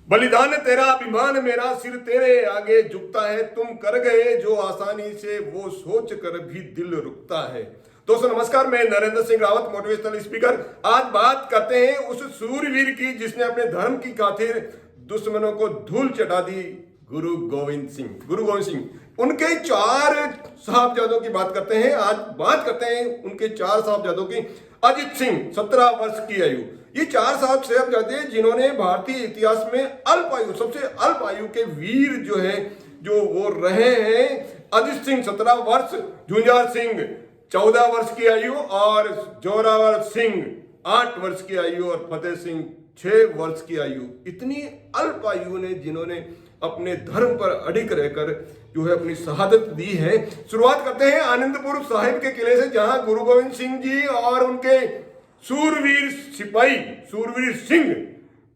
बलिदान तेरा अभिमान मेरा सिर तेरे आगे झुकता है। तुम कर गए जो आसानी से वो सोच कर भी दिल रुकता है। दोस्तों नमस्कार, मैं नरेंद्र सिंह रावत, मोटिवेशनल स्पीकर। आज बात करते हैं उस सूरवीर की जिसने अपने धर्म की खातिर दुश्मनों को धूल चटा दी, गुरु गोविंद सिंह। गुरु गोविंद सिंह उनके 4 साहबजादों की बात करते हैं। आज बात करते हैं उनके 4 साहबजादों की। अजित सिंह 17 वर्ष की आयु। ये 4 साहबजादे जिन्होंने भारतीय इतिहास में अल्प आयु, सबसे अल्प आयु के वीर जो वो रहे हैं। अजित सिंह 17 वर्ष, झुंझार सिंह 14 वर्ष की आयु और जोरावर सिंह 8 वर्ष की आयु और फतेह सिंह 6 वर्ष की आयु। इतनी अल्प आयु ने जिन्होंने अपने धर्म पर अडिग रहकर जो है अपनी शहादत दी है। शुरुआत करते हैं आनंदपुर साहिब के किले से, जहां गुरु गोविंद सिंह जी और उनके सूरवीर सिपाही सूरवीर सिंह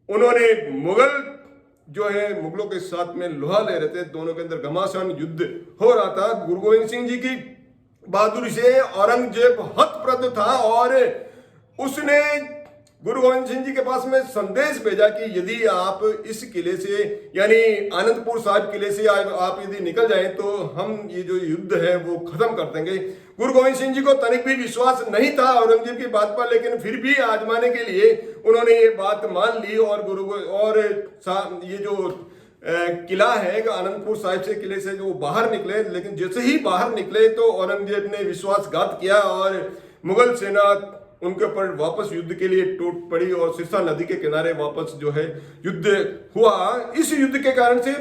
उन्होंने मुगलों के साथ में लोहा ले रहे थे। दोनों के अंदर घमासान युद्ध हो रहा था। गुरु गोविंद सिंह जी की बहादुरी से औरंगजेब हतप्रभ था और उसने गुरु गोविंद सिंह जी के पास में संदेश भेजा कि यदि आप इस किले से यानी आनंदपुर साहिब किले से आप यदि निकल जाएं तो हम ये जो युद्ध है वो खत्म कर देंगे। गुरु गोविंद सिंह जी को तनिक भी विश्वास नहीं था औरंगजेब की बात पर, लेकिन फिर भी आजमाने के लिए उन्होंने ये बात मान ली और ये जो किला है आनंदपुर साहिब से किले से जो बाहर निकले। लेकिन जैसे ही बाहर निकले तो औरंगजेब ने विश्वासघात किया और मुगल सेना उनके ऊपर वापस युद्ध के लिए टूट पड़ी और सिरसा नदी के किनारे वापस जो है युद्ध हुआ। इस युद्ध के कारण से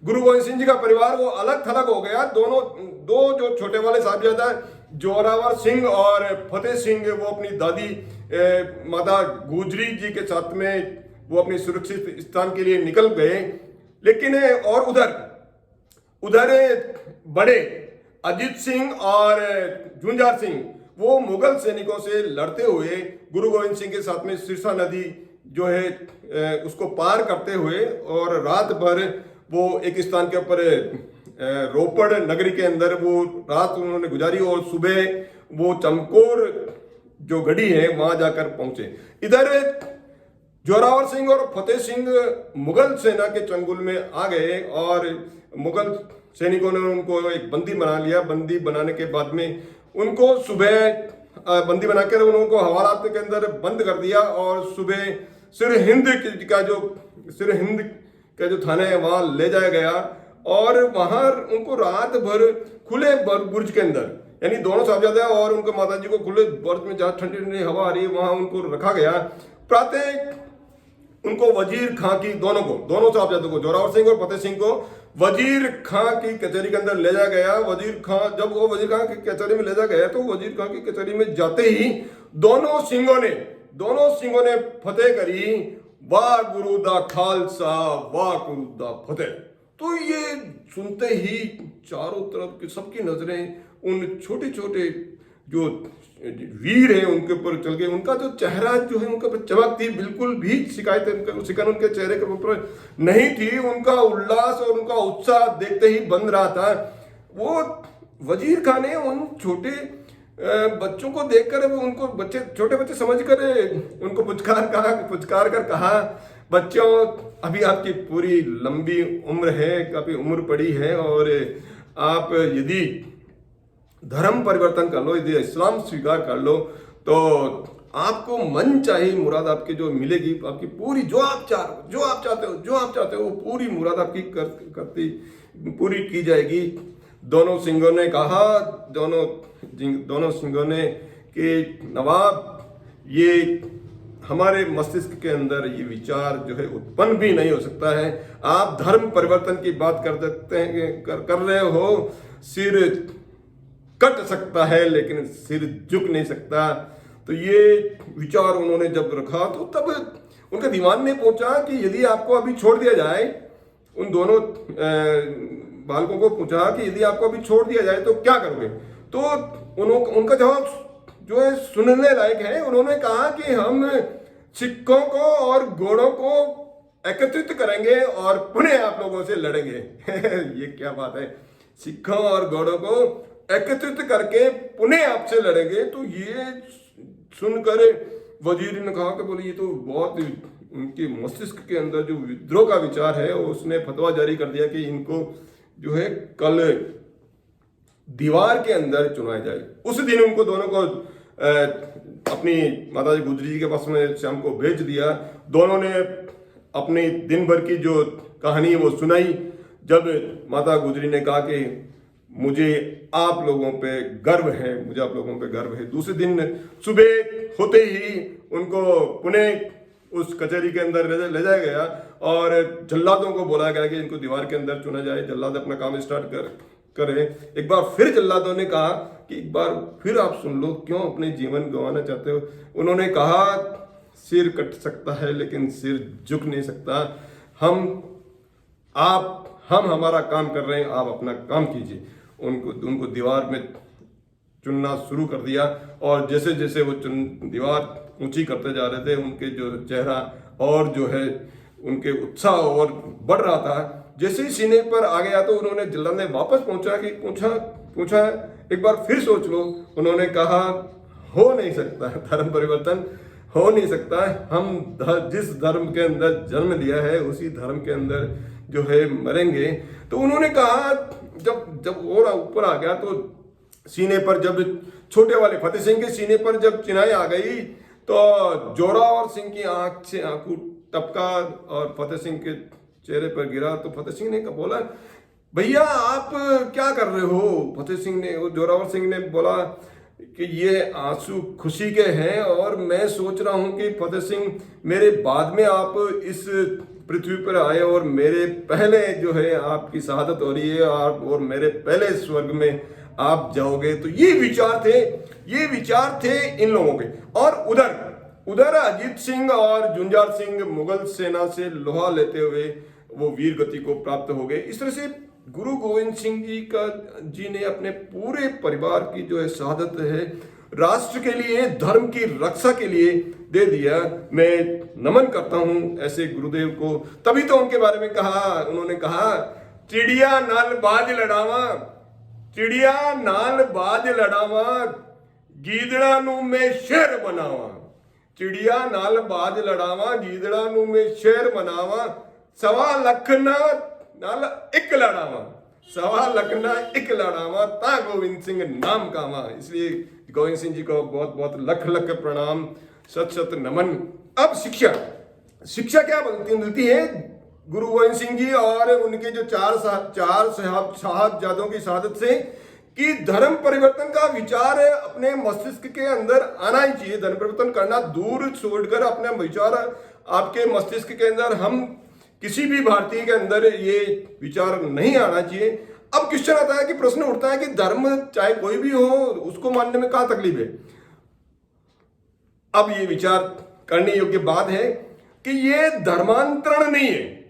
गुरु गोविंद सिंह जी का परिवार वो अलग थलग हो गया। दो जो छोटे वाले साहबजादा जोरावर सिंह और फतेह सिंह वो अपनी दादी माता गुजरी जी के साथ में वो अपनी सुरक्षित स्थान के लिए निकल गए। लेकिन और उधर बड़े अजित सिंह और झुंझार सिंह वो मुगल सैनिकों से लड़ते हुए गुरु गोविंद सिंह के साथ में सिरसा नदी जो है उसको पार करते हुए और रात भर वो एक स्थान के ऊपर रोपड़ नगरी के अंदर वो रात उन्होंने गुजारी और सुबह वो चमकौर जो गढ़ी है वहां जाकर पहुंचे। इधर जोरावर सिंह और फतेह सिंह मुगल सेना के चंगुल में आ गए और मुगल सैनिकों ने उनको एक बंदी बना लिया। बंदी बनाने के बाद में उनको सुबह बंदी बनाकर उनको हवालात के अंदर बंद कर दिया और सुबह सिरहिंद का जो थाना है वहां ले जाया गया और वहां उनको रात भर खुले बुर्ज के अंदर यानी दोनों साहबजादे और उनके माता जी को खुले बुर्ज में जहां ठंडी ठंडी हवा आ रही है वहां उनको रखा गया। प्रातः उनको वजीर खां की दोनों साहबजादों को जोरावर सिंह और फतेह सिंह को वजीर खां की कचहरी के अंदर ले जाया गया। जब वो वजीर खां की कचहरी में ले जाया गया तो वजीर खां की कचहरी में जाते ही दोनों सिंहों ने फतेह करी, वाह गुरु दा खालसा वाह गुरु दा फतेह। तो ये सुनते ही चारों तरफ की सबकी नजरें उन छोटे छोटे जो वीर है उनके ऊपर चल गए। उनका जो चेहरा जो है उनके ऊपर चमक थी, बिल्कुल भी शिकन उनके चेहरे के ऊपर नहीं थी। उनका उल्लास और उनका उत्साह देखते ही बन रहा था। वो वजीर खान ने उन छोटे बच्चों को देखकर उनको छोटे बच्चे समझकर उनको पुचकार कर कहा, बच्चों अभी आपकी पूरी लंबी उम्र है, काफी उम्र पड़ी है और आप यदि धर्म परिवर्तन कर लो, यदि इस्लाम स्वीकार कर लो तो आपको मन चाहे मुराद आपकी जो मिलेगी, आपकी पूरी जो आप चाहते हो वो पूरी मुराद आपकी पूरी की जाएगी। दोनों सिंहों ने कहा कि नवाब ये हमारे मस्तिष्क के अंदर ये विचार जो है उत्पन्न भी नहीं हो सकता है। आप धर्म परिवर्तन की बात कर रहे हो, सिर कट सकता है लेकिन सिर झुक नहीं सकता। तो ये विचार उन्होंने जब रखा तो तब उनके दिमाग में पहुंचा कि यदि आपको अभी छोड़ दिया जाए, उन दोनों बालकों को पूछा कि यदि आपको अभी छोड़ दिया जाए तो क्या करोगे। तो उनका जवाब जो है सुनने लायक है। उन्होंने कहा कि हम सिक्कों को और घोड़ों को एकत्रित करेंगे और पुनः आप लोगों से लड़ेंगे। ये क्या बात है, सिक्कों और घोड़ों को एकत्रित करके पुनः आपसे लड़ेंगे। तो ये सुनकर वजीर ने कहा कि बोले ये तो बहुत उनके मस्तिष्क के अंदर जो विद्रोह का विचार है, उसने फतवा जारी कर दिया कि इनको जो है कल दीवार के अंदर चुनाया जाए। उस दिन उनको दोनों को अपनी माता जी गुजरी जी के पास में शाम को भेज दिया। दोनों ने अपनी दिन भर की जो कहानी है वो सुनाई। जब माता गुजरी ने कहा कि मुझे आप लोगों पे गर्व है, मुझे आप लोगों पे गर्व है, दूसरे दिन सुबह होते ही उनको पुणे उस कचहरी के अंदर ले जाया गया और जल्लादों को बोला गया कि इनको दीवार के अंदर चुना जाए। जल्लाद अपना काम स्टार्ट करे। एक बार फिर जल्लादों ने कहा कि एक बार फिर आप सुन लो, क्यों अपने जीवन गंवाना चाहते हो। उन्होंने कहा सिर कट सकता है लेकिन सिर झुक नहीं सकता। हम हमारा काम कर रहे हैं, आप अपना काम कीजिए। उनको दीवार में चुनना शुरू कर दिया और जैसे जैसे वो दीवार ऊंची करते जा रहे थे, उनके जो चेहरा और जो है उनके उत्साह और बढ़ रहा था। जैसे ही सीने पर आ गया तो उन्होंने जल्लाद ने वापस पूछा एक बार फिर सोच लो। उन्होंने कहा हो नहीं सकता, धर्म परिवर्तन हो नहीं सकता। हम जिस धर्म के अंदर जन्म लिया है उसी धर्म के अंदर जो है मरेंगे। तो उन्होंने कहा जब और ऊपर आ गया तो सीने पर, जब छोटे वाले फतेह सिंह के सीने पर जब चिनाई आ गई तो जोरावर सिंह की आंख से आंसू टपका और फतेह सिंह के चेहरे पर गिरा। तो फतेह सिंह ने बोला भैया आप क्या कर रहे हो। फतेह सिंह ने, जोरावर सिंह ने बोला कि ये आंसू खुशी के हैं और मैं सोच रहा हूं कि फतेह सिंह मेरे बाद में आप इस पृथ्वी पर आए और मेरे पहले जो है आपकी शहादत हो रही है और मेरे पहले स्वर्ग में आप जाओगे। तो ये विचार थे इन लोगों के। और उधर अजीत सिंह और जुंजार सिंह मुगल सेना से लोहा लेते हुए वो वीर गति को प्राप्त हो गए। इस तरह से गुरु गोविंद सिंह जी ने अपने पूरे परिवार की जो है शहादत है राष्ट्र के लिए, धर्म की रक्षा के लिए दे दिया। मैं नमन करता हूं ऐसे गुरुदेव को। तभी तो उनके बारे में उन्होंने कहा चिड़िया नाल बाज लड़ावा गीदड़ा नू मैं शेर बनावा। चिड़िया नाल बाज लड़ावा गीदड़ा नू मैं शेर बनावा। सवा लख नाल एक लड़ावा ता गोविंद सिंह नाम कावा। इसलिए गोविंद सिंह जी को बहुत बहुत लख प्रणाम, सत नमन। अब शिक्षा क्या मिलती है गुरु गोविंद सिंह जी और उनके जो चार साहबजादों की शहादत से, कि धर्म परिवर्तन का विचार अपने मस्तिष्क के अंदर आना ही चाहिए। धर्म परिवर्तन करना दूर छोड़कर अपने विचार आपके मस्तिष्क के अंदर, हम किसी भी भारतीय के अंदर ये विचार नहीं आना चाहिए। अब क्वेश्चन आता है कि प्रश्न उठता है कि धर्म चाहे कोई भी हो उसको मानने में क्या तकलीफ है। अब ये विचार करने योग्य बात है कि ये धर्मांतरण नहीं है।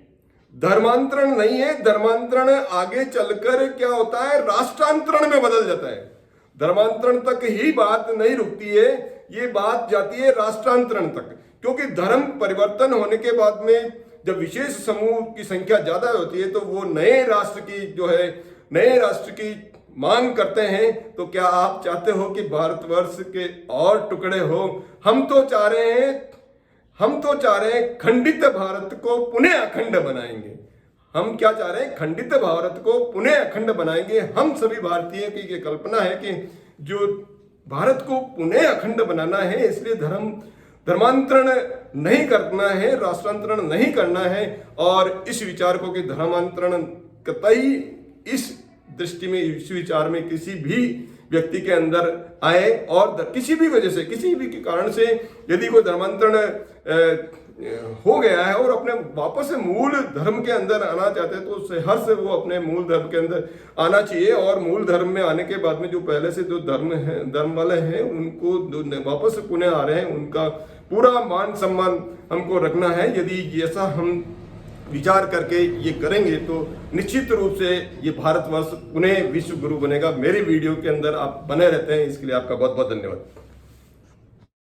धर्मांतरण आगे चलकर क्या होता है, राष्ट्रांतरण में बदल जाता है। धर्मांतरण तक ही बात नहीं रुकती है, ये बात जाती है राष्ट्रांतरण तक। क्योंकि धर्म परिवर्तन होने के बाद में जब विशेष समूह की संख्या ज्यादा होती है तो वो नए राष्ट्र की मांग करते हैं। तो क्या आप चाहते हो कि भारतवर्ष के और टुकड़े हो? हम तो चाह रहे हैं खंडित भारत को पुनः अखंड बनाएंगे। हम क्या चाह रहे हैं? खंडित भारत को पुनः अखंड बनाएंगे। हम सभी भारतीयों की ये कल्पना है कि जो भारत को पुनः अखंड बनाना है, इसलिए धर्मांतरण नहीं करना है, राष्ट्रांतरण नहीं करना है। और इस विचार को कि धर्मांतरण कतई इस दृष्टि में, इस विचार में किसी भी व्यक्ति के अंदर आए और किसी भी वजह से, किसी भी कारण से यदि कोई धर्मांतरण हो गया है और अपने वापस से मूल धर्म के अंदर आना चाहते हैं तो उससे हर से वो अपने मूल धर्म के अंदर आना चाहिए। और मूल धर्म में आने के बाद में जो पहले से जो धर्म वाले हैं उनको वापस से पुनः आ रहे हैं, उनका पूरा मान सम्मान हमको रखना है। यदि ऐसा हम विचार करके ये करेंगे तो निश्चित रूप से ये भारतवर्ष पुनः विश्व गुरु बनेगा। मेरे वीडियो के अंदर आप बने रहते हैं, इसके लिए आपका बहुत बहुत धन्यवाद।